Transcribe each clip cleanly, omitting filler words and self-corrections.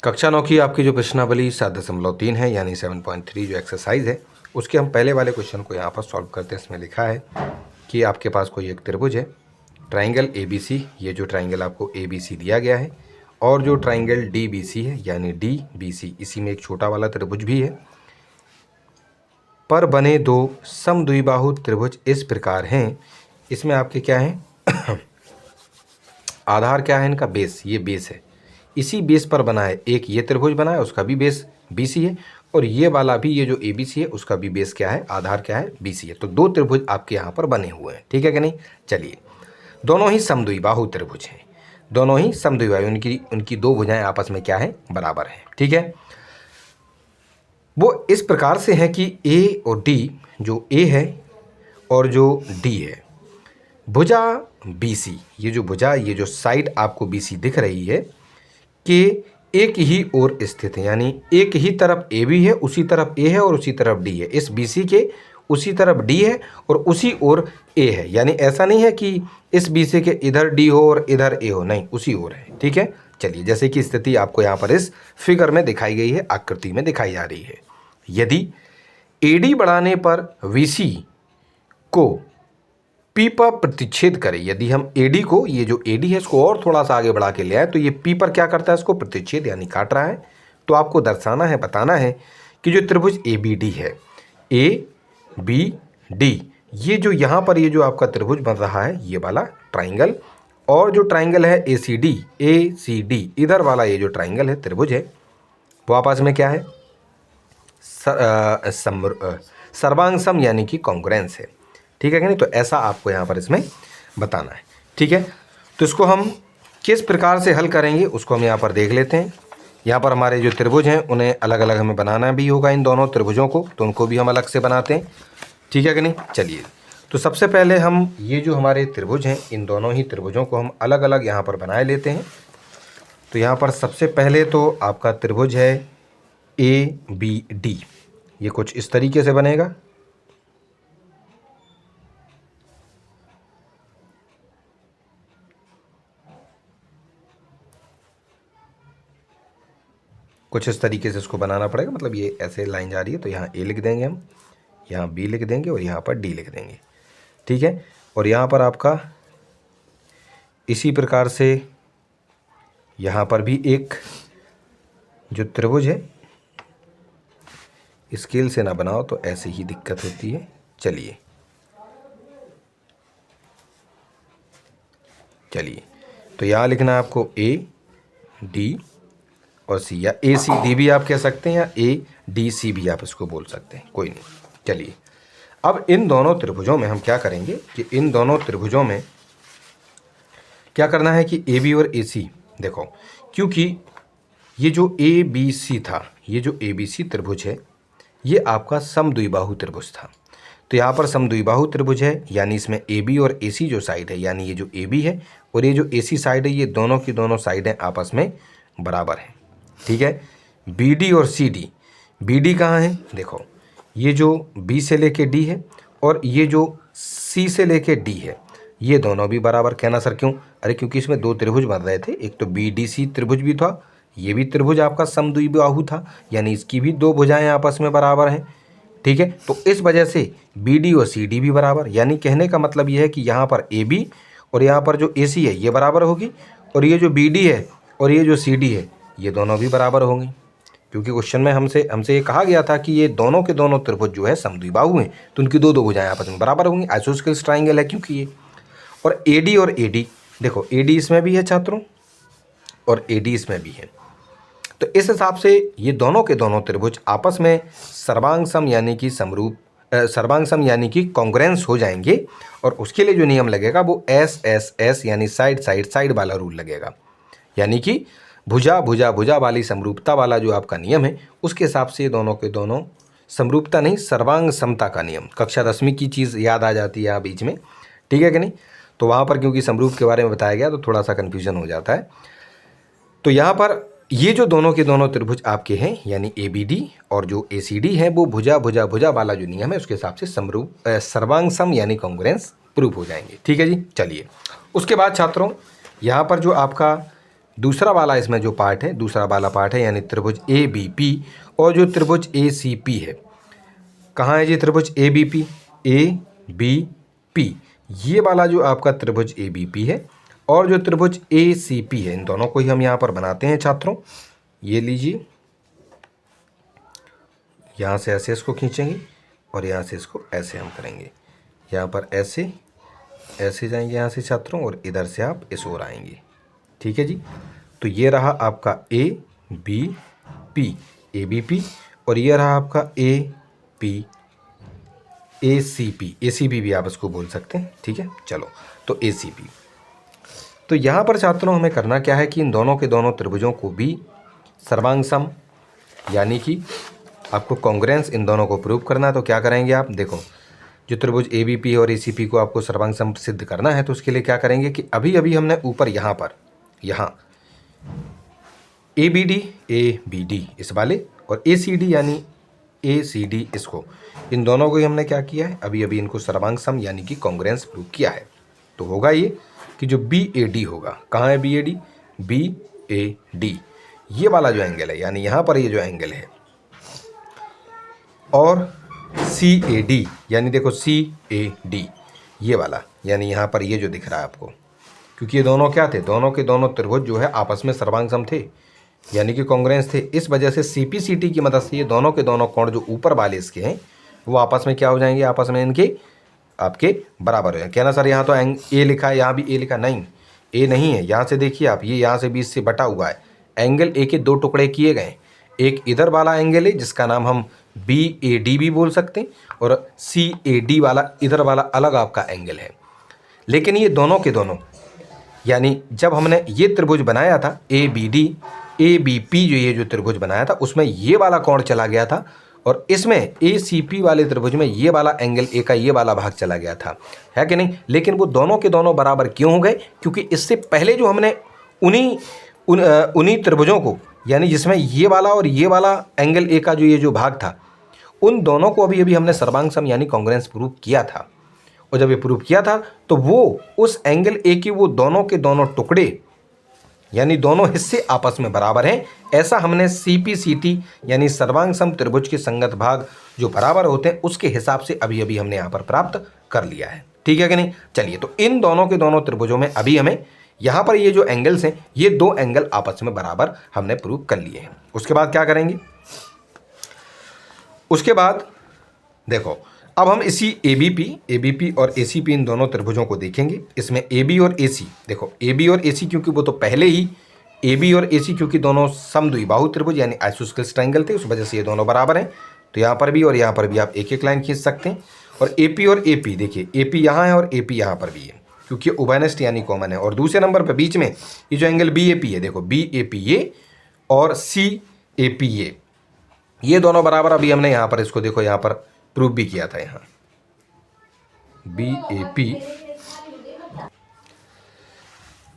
कक्षा 9 की आपकी जो प्रश्नावली 7.3 है यानी 7.3 जो एक्सरसाइज है उसके हम पहले वाले क्वेश्चन को यहाँ पर सॉल्व करते हैं। इसमें लिखा है कि आपके पास कोई एक त्रिभुज है, ट्राइंगल ABC, ये जो ट्राइंगल आपको ABC दिया गया है, और जो ट्राइंगल DBC है यानी DBC, इसी में एक छोटा वाला त्रिभुज भी है, पर बने दो समद्विबाहु त्रिभुज इस प्रकार हैं। इसमें आपके क्या है आधार क्या है इनका, बेस, ये बेस है। इसी बेस पर बना है एक ये त्रिभुज बना है, उसका भी बेस BC है, और ये वाला भी, ये जो ABC है उसका भी बेस क्या है, आधार क्या है, BC है। तो दो त्रिभुज आपके यहाँ पर बने हुए हैं, ठीक है कि नहीं। चलिए, दोनों ही समद्विबाहु त्रिभुज हैं, दोनों ही समद्विबाहु, उनकी दो भुजाएं आपस में क्या है, बराबर हैं, ठीक है। वो इस प्रकार से है कि A और D, जो A है और जो D है, भुजा BC, ये जो भुजा, ये जो साइड आपको BC दिख रही है, कि एक ही ओर स्थित है, यानी एक ही तरफ AB है, उसी तरफ A है और उसी तरफ D है। इस BC के उसी तरफ D है और उसी ओर A है, यानी ऐसा नहीं है कि इस BC के इधर D हो और इधर A हो, नहीं, उसी ओर है, ठीक है। चलिए, जैसे कि स्थिति आपको यहाँ पर इस फिगर में दिखाई गई है, आकृति में दिखाई जा रही है। यदि AD बढ़ाने पर VC को P पर प्रतिच्छेद करें, यदि हम AD को, ये जो AD है इसको और थोड़ा सा आगे बढ़ा के ले आए, तो ये P पर क्या करता है, इसको प्रतिच्छेद यानी काट रहा है। तो आपको दर्शाना है, बताना है कि जो त्रिभुज ABD है, ABD, ये जो यहाँ पर ये जो आपका त्रिभुज बन रहा है, ये वाला ट्राइंगल, और जो ट्राइंगल है ACD, इधर वाला ये जो ट्राइंगल है, त्रिभुज है, वो आपस में क्या है, सर्वांग सम यानी कि कॉन्ग्रुएंस है, ठीक है कि नहीं। तो ऐसा आपको यहाँ पर इसमें बताना है, ठीक है। तो इसको हम किस प्रकार से हल करेंगे उसको हम यहाँ पर देख लेते हैं। यहाँ पर हमारे जो त्रिभुज हैं उन्हें अलग अलग हमें बनाना भी होगा, इन दोनों त्रिभुजों को, तो उनको भी हम अलग से बनाते हैं, ठीक है कि नहीं। चलिए, तो सबसे पहले हम ये जो हमारे त्रिभुज हैं, इन दोनों ही त्रिभुजों को हम अलग अलग यहाँ पर बनाए लेते हैं। तो यहाँ पर सबसे पहले तो आपका त्रिभुज है ABD, ये कुछ इस तरीके से बनेगा। कुछ इस तरीके से इसको बनाना पड़ेगा, मतलब ये ऐसे लाइन जा रही है, तो यहाँ A लिख देंगे हम, यहाँ B लिख देंगे और यहाँ पर D लिख देंगे, ठीक है। और यहाँ पर आपका इसी प्रकार से यहाँ पर भी एक जो त्रिभुज है, स्केल से ना बनाओ तो ऐसे ही दिक्कत होती है। चलिए, तो यहाँ लिखना है आपको AD और C, या ACD भी आप कह सकते हैं, या ADC भी आप इसको बोल सकते हैं, कोई नहीं। चलिए, अब इन दोनों त्रिभुजों में हम क्या करेंगे कि इन दोनों त्रिभुजों में क्या करना है कि AB और AC, देखो, क्योंकि ये जो ABC था, ये जो ABC त्रिभुज है, ये आपका समद्विबाहु त्रिभुज था। तो यहाँ पर समद्विबाहु त्रिभुज है, यानी इसमें AB और AC जो साइड है, यानी ये जो AB है और ये जो AC साइड है, ये दोनों की दोनों साइडें आपस में बराबर हैं, ठीक है। BD और CD, BD कहाँ है, देखो, ये जो B से लेके D है और ये जो C से लेके D है, ये दोनों भी बराबर। कहना सर क्यों, अरे क्योंकि इसमें दो त्रिभुज बन रहे थे, एक तो BDC त्रिभुज भी था, ये भी त्रिभुज आपका समद्विबाहु था, यानी इसकी भी दो भुजाएं आपस में बराबर हैं, ठीक है। तो इस वजह से BD और CD भी बराबर, यानी कहने का मतलब ये है कि यहाँ पर AB और यहाँ पर जो AC है ये बराबर होगी, और ये जो BD है और ये जो CD है ये दोनों भी बराबर होंगे, क्योंकि क्वेश्चन में हमसे ये कहा गया था कि ये दोनों के दोनों त्रिभुज जो है समद्विबाहु हैं, तो उनकी दो भुजाएं आपस में बराबर होंगी। आइसोस्केलेस ट्राइंगल है क्योंकि ये, और AD और AD, देखो AD इसमें भी है छात्रों और AD इसमें भी है, तो इस हिसाब से ये दोनों के दोनों त्रिभुज आपस में सर्वांग सम यानी कि सर्वांग सम यानी कि कॉन्ग्रुएंस हो जाएंगे, और उसके लिए जो नियम लगेगा वो SSS यानी साइड वाला रूल लगेगा, यानी कि भुजा वाली समरूपता वाला जो आपका नियम है, उसके हिसाब से दोनों के दोनों, समरूपता नहीं, सर्वांग समता का नियम, कक्षा 10वीं की चीज़ याद आ जाती है बीच में, ठीक है कि नहीं। तो वहाँ पर क्योंकि समरूप के बारे में बताया गया तो थोड़ा सा कन्फ्यूजन हो जाता है। तो यहाँ पर ये जो दोनों के दोनों त्रिभुज आपके हैं, यानी ABD और जो ACD है, वो भुजा वाला जो नियम है उसके हिसाब से सर्वांग सम यानी कॉन्ग्रुएंस प्रूव हो जाएंगे, ठीक है जी। चलिए, उसके बाद छात्रों यहाँ पर जो आपका दूसरा वाला इसमें जो पार्ट है, दूसरा वाला पार्ट है यानी त्रिभुज ए बी पी और जो त्रिभुज ए सी पी है, कहाँ है जी त्रिभुज ए बी पी, ये वाला जो आपका त्रिभुज ए बी पी है और जो त्रिभुज ए सी पी है, इन दोनों को ही हम यहाँ पर बनाते हैं छात्रों। ये लीजिए, यहाँ से ऐसे इसको खींचेंगे और यहाँ से इसको ऐसे हम करेंगे, यहाँ पर ऐसे ऐसे जाएंगे यहाँ से छात्रों और इधर से आप इस ओर आएंगे। ठीक है जी, तो ये रहा आपका ए बी पी और ये रहा आपका ए सी पी भी आप इसको बोल सकते हैं। ठीक है, चलो तो ए सी पी। तो यहाँ पर छात्रों हमें करना क्या है कि इन दोनों के दोनों त्रिभुजों को भी सर्वांग सम यानी कि आपको कॉन्ग्रुएंस इन दोनों को प्रूव करना है। तो क्या करेंगे आप, देखो जो त्रिभुज ए बी पी और ए सी पी को आपको सर्वांग सम सिद्ध करना है, तो उसके लिए क्या करेंगे कि अभी अभी हमने ऊपर यहाँ ए बी डी इस वाले और ए सी डी यानी ए सी डी इसको, इन दोनों को ही हमने क्या किया है, अभी अभी इनको सर्वांग सम यानी कि कॉन्ग्रुएंस प्रूव किया है। तो होगा ये कि जो बी ए डी होगा, कहाँ है बी ए डी, ये वाला जो एंगल है यानी यहाँ पर ये जो एंगल है, और सी ए डी यानी देखो सी ए डी ये वाला यानी यहाँ पर ये जो दिख रहा है आपको, क्योंकि ये दोनों क्या थे, दोनों के दोनों त्रिभुज जो है आपस में सर्वांग सम थे यानी कि कॉन्ग्रुएंस थे। इस वजह से सी पी सी टी की मदद से ये दोनों के दोनों कोण जो ऊपर वाले इसके हैं वो आपस में क्या हो जाएंगे, आपस में इनके आपके बराबर हो जाएंगे। कहना सर यहाँ तो ए लिखा है, यहाँ भी ए लिखा, नहीं ए नहीं है, यहाँ से देखिए आप, ये यहाँ से 20 से बटा हुआ है, एंगल ए के दो टुकड़े किए गए, एक इधर वाला एंगल है जिसका नाम हम बी ए डी भी बोल सकते हैं और सी ए डी वाला इधर वाला अलग आपका एंगल है। लेकिन ये दोनों के दोनों यानी जब हमने ये त्रिभुज बनाया था ए बी पी जो ये जो त्रिभुज बनाया था उसमें ये वाला कोण चला गया था और इसमें ए सी पी वाले त्रिभुज में ये वाला एंगल ए का ये वाला भाग चला गया था, है कि नहीं। लेकिन वो दोनों के दोनों बराबर क्यों हो गए, क्योंकि इससे पहले जो हमने उन्हीं त्रिभुजों को यानी जिसमें ये वाला और ये वाला एंगल ए का जो ये जो भाग था, उन दोनों को अभी अभी हमने सर्वांग सम यानी कॉन्ग्रुएंस प्रूव किया था। और जब ये प्रूव किया था तो वो उस एंगल ए की वो दोनों के दोनों टुकड़े यानी दोनों हिस्से आपस में बराबर हैं, ऐसा हमने सी पी सी टी यानी सर्वांग सम त्रिभुज के संगत भाग जो बराबर होते हैं उसके हिसाब से अभी अभी हमने यहाँ पर प्राप्त कर लिया है। ठीक है कि नहीं। चलिए, तो इन दोनों के दोनों त्रिभुजों में अभी हमें यहाँ पर ये जो एंगल्स हैं ये दो एंगल आपस में बराबर हमने प्रूव कर लिए हैं। उसके बाद क्या करेंगे, उसके बाद देखो अब हम इसी ए बी पी और ए सी पी इन दोनों त्रिभुजों को देखेंगे। इसमें ए बी और ए सी, देखो ए बी और ए सी क्योंकि वो तो पहले ही ए बी और ए सी क्योंकि दोनों समद्विबाहु त्रिभुज यानी आइसोस्केलेस ट्रायंगल थे, उस वजह से ये दोनों बराबर हैं। तो यहाँ पर भी और यहाँ पर भी आप एक एक लाइन खींच सकते हैं। और ए पी और ए पी, देखिए ए पी यहाँ है और ए पी यहाँ पर भी है क्योंकि उभयनिष्ठ यानी कॉमन है। और दूसरे नंबर पर बीच में ये जो एंगल बी ए पी है, देखो बी ए पी ए और सी ए पी ए, ये दोनों बराबर। अभी हमने यहाँ पर इसको देखो यहाँ पर प्रूव भी किया था, यहाँ बी ए पी।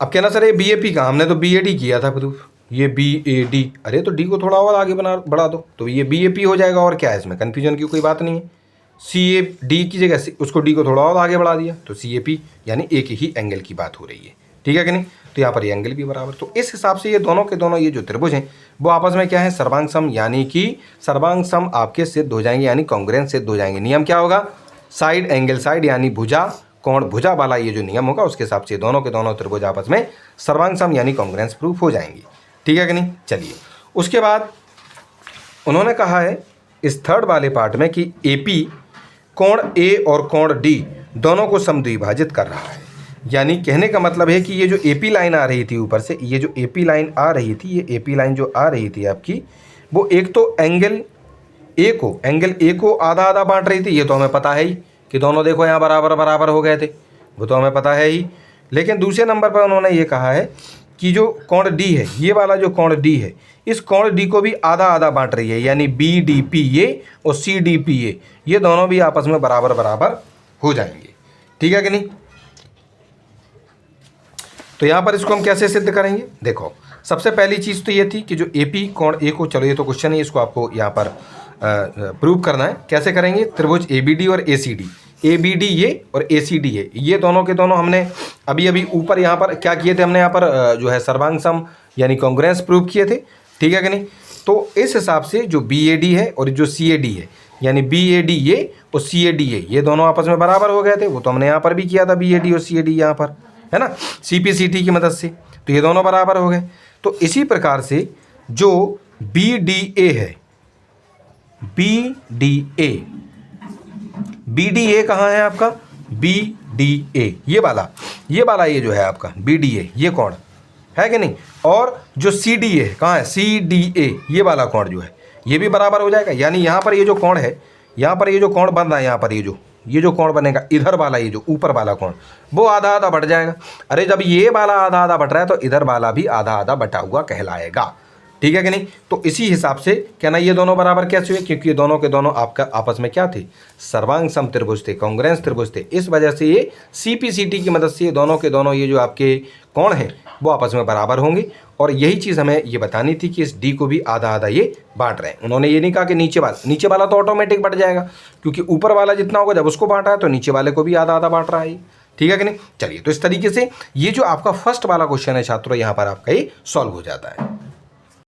अब कहना सर ये बी ए पी का हमने तो बी ए डी किया था प्रूफ, ये बी ए डी, अरे तो डी को थोड़ा और आगे बढ़ा दो तो ये बी ए पी हो जाएगा। और क्या है इसमें कन्फ्यूजन की कोई बात नहीं है। सी ए डी की जगह से उसको डी को थोड़ा और आगे बढ़ा दिया तो सी ए पी यानी एक ही एंगल की बात हो रही है। ठीक है कि नहीं। तो यहाँ पर ये एंगल भी बराबर, तो इस हिसाब से ये दोनों के दोनों ये जो त्रिभुज हैं वो आपस में क्या है, सर्वांग सम यानी कि सर्वांग सम आपके सिद्ध हो जाएंगे यानी कॉन्ग्रुएंस सिद्ध हो जाएंगे। नियम क्या होगा, साइड एंगल साइड यानी भुजा कोण भुजा वाला ये जो नियम होगा उसके हिसाब से दोनों के दोनों त्रिभुज आपस में सर्वांग सम यानी कॉन्ग्रुएंस प्रूफ हो जाएंगे। ठीक है कि नहीं। चलिए, उसके बाद उन्होंने कहा है इस थर्ड वाले पार्ट में कि ए पी कोण ए और कोण डी दोनों को समद्विभाजित कर रहा है। यानी कहने का मतलब है कि ये जो ए पी लाइन आ रही थी ऊपर से, ये जो ए पी लाइन आ रही थी, ये ए पी लाइन जो आ रही थी आपकी, वो एक तो एंगल ए को आधा आधा बांट रही थी। ये तो हमें पता है ही कि दोनों देखो यहाँ बराबर बराबर हो गए थे, वो तो हमें पता है ही। लेकिन दूसरे नंबर पर उन्होंने ये कहा है कि जो कोण डी है, ये वाला जो कोण डी है, इस कोण डी को भी आधा आधा बांट रही है यानी बी डी पी ए और सी डी पी ए, ये दोनों भी आपस में बराबर बराबर हो जाएंगे। ठीक है कि नहीं। तो यहाँ पर इसको हम कैसे सिद्ध करेंगे, देखो सबसे पहली चीज़ तो ये थी कि जो ए पी कोण ए को, चलो ये तो क्वेश्चन है, इसको आपको यहाँ पर प्रूव करना है। कैसे करेंगे, त्रिभुज ए बी डी और ए सी डी ABD ये और ACD ये दोनों के दोनों हमने अभी अभी ऊपर यहाँ पर क्या किए थे, हमने यहाँ पर जो है सर्वांग सम यानी कांग्रेंस प्रूव किए थे, ठीक है कि नहीं। तो इस हिसाब से जो BAD है और जो CAD है यानी BAD ये और CAD ये दोनों आपस में बराबर हो गए थे। वो तो हमने यहाँ पर भी किया था BAD और CAD यहाँ पर, है ना, CPCT की मदद से, तो ये दोनों बराबर हो गए। तो इसी प्रकार से जो BDA है, BDA कहाँ है आपका, BDA ये वाला ये जो है आपका BDA ये कोण है कि नहीं, और जो CDA कहाँ है, CDA ये वाला कोण जो है ये भी बराबर हो जाएगा। यानी यहाँ पर ये जो कोण है, यहाँ पर ये जो कोण बन रहा है, यहाँ पर ये जो कोण बनेगा इधर वाला, ये जो ऊपर वाला कोण वो आधा आधा बढ़ जाएगा। अरे जब ये वाला आधा आधा बढ़ रहा है तो इधर वाला भी आधा आधा बटा हुआ कहलाएगा, ठीक है कि नहीं। तो इसी हिसाब से कहना ये दोनों बराबर कैसे हुए, क्योंकि ये दोनों के दोनों आपका आपस में क्या थे, सर्वांग सम त्रिभुज थे, कांग्रेंस त्रिभुज थे। इस वजह से ये CPCT की मदद से ये दोनों के दोनों ये जो आपके कोण हैं वो आपस में बराबर होंगे। और यही चीज़ हमें ये बतानी थी कि इस D को भी आधा आधा ये बांट रहे हैं। उन्होंने ये नहीं कहा कि नीचे वाला तो ऑटोमेटिक बढ़ जाएगा, क्योंकि ऊपर वाला जितना होगा जब उसको बांटा है तो नीचे वाले को भी आधा आधा बांट रहा है, ठीक है कि नहीं। चलिए, तो इस तरीके से ये जो आपका फर्स्ट वाला क्वेश्चन है छात्रों, यहाँ पर आपका ये सॉल्व हो जाता है।